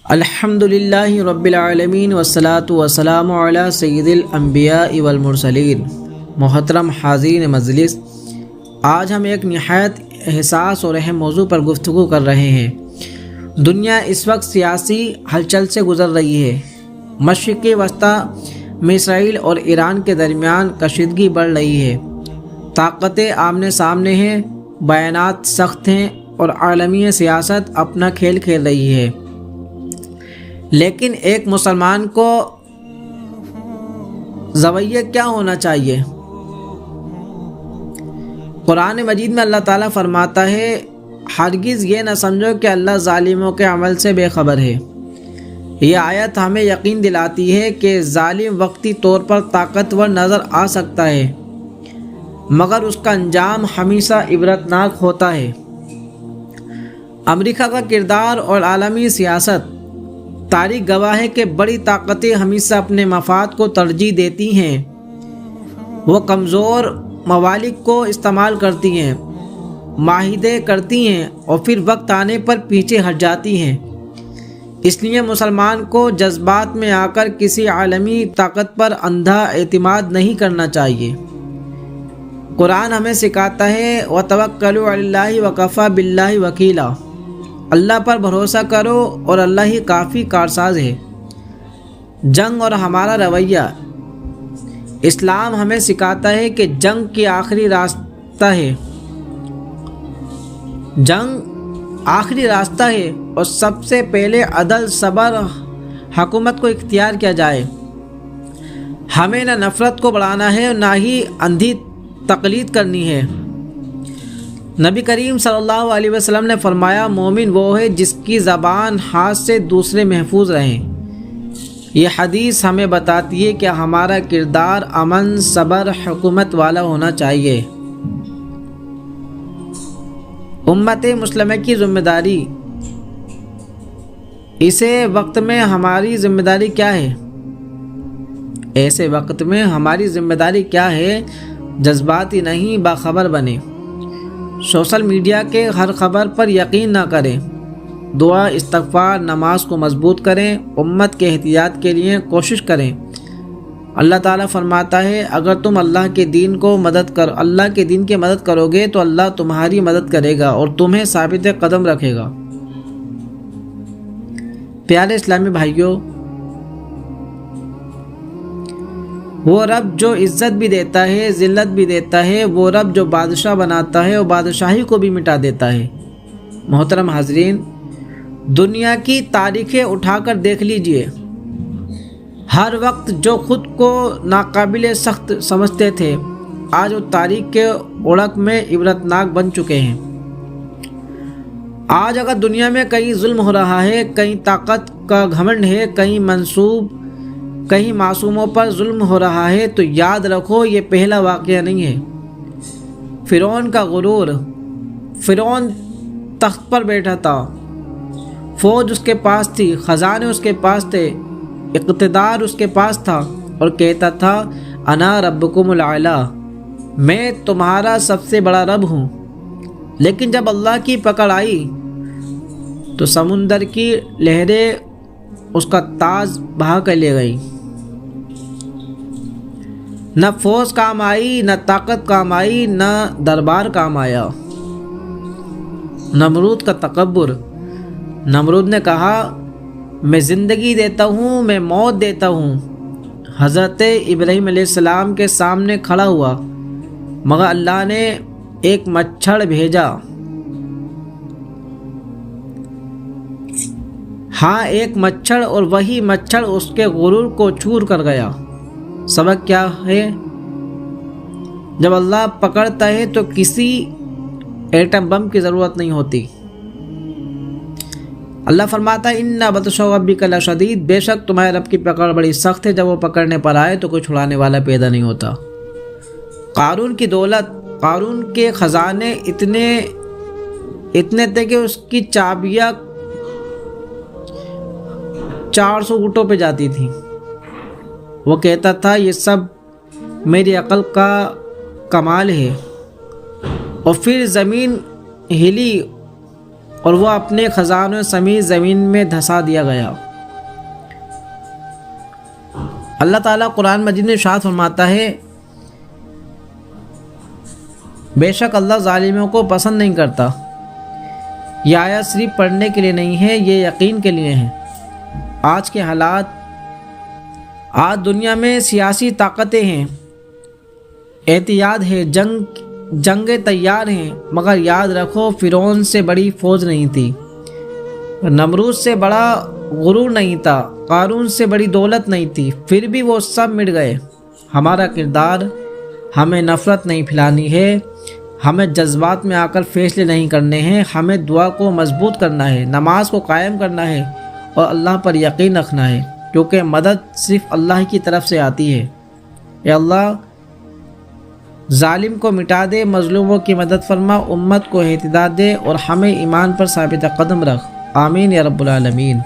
الحمدللہ رب العالمین والصلاة والسلام علی سید الانبیاء والمرسلین۔ محترم حاضرین مجلس، آج ہم ایک نہایت حساس اور اہم موضوع پر گفتگو کر رہے ہیں۔ دنیا اس وقت سیاسی ہلچل سے گزر رہی ہے۔ مشرق وسطیٰ میں اسرائیل اور ایران کے درمیان کشیدگی بڑھ رہی ہے۔ طاقتیں آمنے سامنے ہیں، بیانات سخت ہیں اور عالمی سیاست اپنا کھیل کھیل رہی ہے۔ لیکن ایک مسلمان کو رویہ کیا ہونا چاہیے؟ قرآن مجید میں اللہ تعالیٰ فرماتا ہے، ہرگز یہ نہ سمجھو کہ اللہ ظالموں کے عمل سے بے خبر ہے۔ یہ آیت ہمیں یقین دلاتی ہے کہ ظالم وقتی طور پر طاقتور نظر آ سکتا ہے، مگر اس کا انجام ہمیشہ عبرتناک ہوتا ہے۔ امریکہ کا کردار اور عالمی سیاست تاریخ گواہ ہے کہ بڑی طاقتیں ہمیشہ اپنے مفاد کو ترجیح دیتی ہیں۔ وہ کمزور ممالک کو استعمال کرتی ہیں، معاہدے کرتی ہیں اور پھر وقت آنے پر پیچھے ہٹ جاتی ہیں۔ اس لیے مسلمان کو جذبات میں آ کر کسی عالمی طاقت پر اندھا اعتماد نہیں کرنا چاہیے۔ قرآن ہمیں سکھاتا ہے وَتَوَكَّلُوا عَلَى اللَّهِ وَكَفَى بِاللَّهِ وَكِيلًا، اللہ پر بھروسہ کرو اور اللہ ہی کافی کارساز ہے۔ جنگ اور ہمارا رویہ، اسلام ہمیں سکھاتا ہے کہ جنگ کی آخری راستہ ہے، جنگ آخری راستہ ہے اور سب سے پہلے عدل، صبر، حکومت کو اختیار کیا جائے۔ ہمیں نہ نفرت کو بڑھانا ہے اور نہ ہی اندھی تقلید کرنی ہے۔ نبی کریم صلی اللہ علیہ وسلم نے فرمایا، مومن وہ ہے جس کی زبان ہاتھ سے دوسرے محفوظ رہیں۔ یہ حدیث ہمیں بتاتی ہے کہ ہمارا کردار امن، صبر، حکومت والا ہونا چاہیے۔ امت مسلمہ کی ذمہ داری، ایسے وقت میں ہماری ذمہ داری کیا ہے؟ ایسے وقت میں ہماری ذمہ داری کیا ہے؟ جذباتی نہیں، باخبر بنیں۔ سوشل میڈیا کے ہر خبر پر یقین نہ کریں۔ دعا، استغفار، نماز کو مضبوط کریں۔ امت کے احتیاط کے لیے کوشش کریں۔ اللہ تعالیٰ فرماتا ہے، اگر تم اللہ کے دین کی مدد کرو گے تو اللہ تمہاری مدد کرے گا اور تمہیں ثابت قدم رکھے گا۔ پیارے اسلامی بھائیوں، وہ رب جو عزت بھی دیتا ہے، ذلت بھی دیتا ہے، وہ رب جو بادشاہ بناتا ہے اور بادشاہی کو بھی مٹا دیتا ہے۔ محترم حاضرین، دنیا کی تاریخیں اٹھا کر دیکھ لیجئے۔ ہر وقت جو خود کو ناقابل سخت سمجھتے تھے، آج وہ تاریخ کے اوڑک میں عبرتناک بن چکے ہیں۔ آج اگر دنیا میں کہیں ظلم ہو رہا ہے، کہیں طاقت کا گھمنڈ ہے، کہیں معصوموں پر ظلم ہو رہا ہے، تو یاد رکھو یہ پہلا واقعہ نہیں ہے۔ فرعون کا غرور، فرعون تخت پر بیٹھا تھا، فوج اس کے پاس تھی، خزانے اس کے پاس تھے، اقتدار اس کے پاس تھا اور کہتا تھا انا ربکم الاعلی، میں تمہارا سب سے بڑا رب ہوں۔ لیکن جب اللہ کی پکڑ آئی تو سمندر کی لہریں اس کا تاج بہا کر لے گئی۔ نہ فوج کام آئی، نہ طاقت کام آئی، نہ دربار کام آیا۔ نمرود کا تکبر، نمرود نے کہا میں زندگی دیتا ہوں، میں موت دیتا ہوں۔ حضرت ابراہیم علیہ السلام کے سامنے کھڑا ہوا، مگر اللہ نے ایک مچھر بھیجا۔ ہاں، ایک مچھر، اور وہی مچھر اس کے غرور کو چور کر گیا۔ سبق کیا ہے؟ جب اللہ پکڑتا ہے تو کسی ایٹم بم کی ضرورت نہیں ہوتی۔ اللہ فرماتا ہے اِنَّ بَطْشَ رَبِّكَ لَشَدِيدٌ، بے شک تمہارے رب کی پکڑ بڑی سخت ہے۔ جب وہ پکڑنے پر آئے تو کوئی چھڑانے والا پیدا نہیں ہوتا۔ قارون کی دولت، قارون کے خزانے اتنے تھے کہ اس کی چابیاں 400 اونٹوں پہ جاتی تھیں۔ وہ کہتا تھا یہ سب میری عقل کا کمال ہے، اور پھر زمین ہلی اور وہ اپنے خزانوں سمیت زمین میں دھسا دیا گیا۔ اللہ تعالیٰ قرآن مجید میں ارشاد فرماتا ہے بے شک اللہ ظالموں کو پسند نہیں کرتا۔ یہ آیت صرف پڑھنے کے لیے نہیں ہے، یہ یقین کے لیے ہے۔ آج کے حالات، آج دنیا میں سیاسی طاقتیں ہیں، احتیاط ہے، جنگ تیار ہیں، مگر یاد رکھو فرعون سے بڑی فوج نہیں تھی، نمرود سے بڑا غرور نہیں تھا، قارون سے بڑی دولت نہیں تھی، پھر بھی وہ سب مٹ گئے۔ ہمارا کردار، ہمیں نفرت نہیں پھیلانی ہے، ہمیں جذبات میں آ کر فیصلے نہیں کرنے ہیں، ہمیں دعا کو مضبوط کرنا ہے، نماز کو قائم کرنا ہے اور اللہ پر یقین رکھنا ہے، کیونکہ مدد صرف اللہ کی طرف سے آتی ہے۔ اے اللہ، ظالم کو مٹا دے، مظلوموں کی مدد فرما، امت کو اہتداء دے اور ہمیں ایمان پر ثابت قدم رکھ۔ آمین یا رب العالمین۔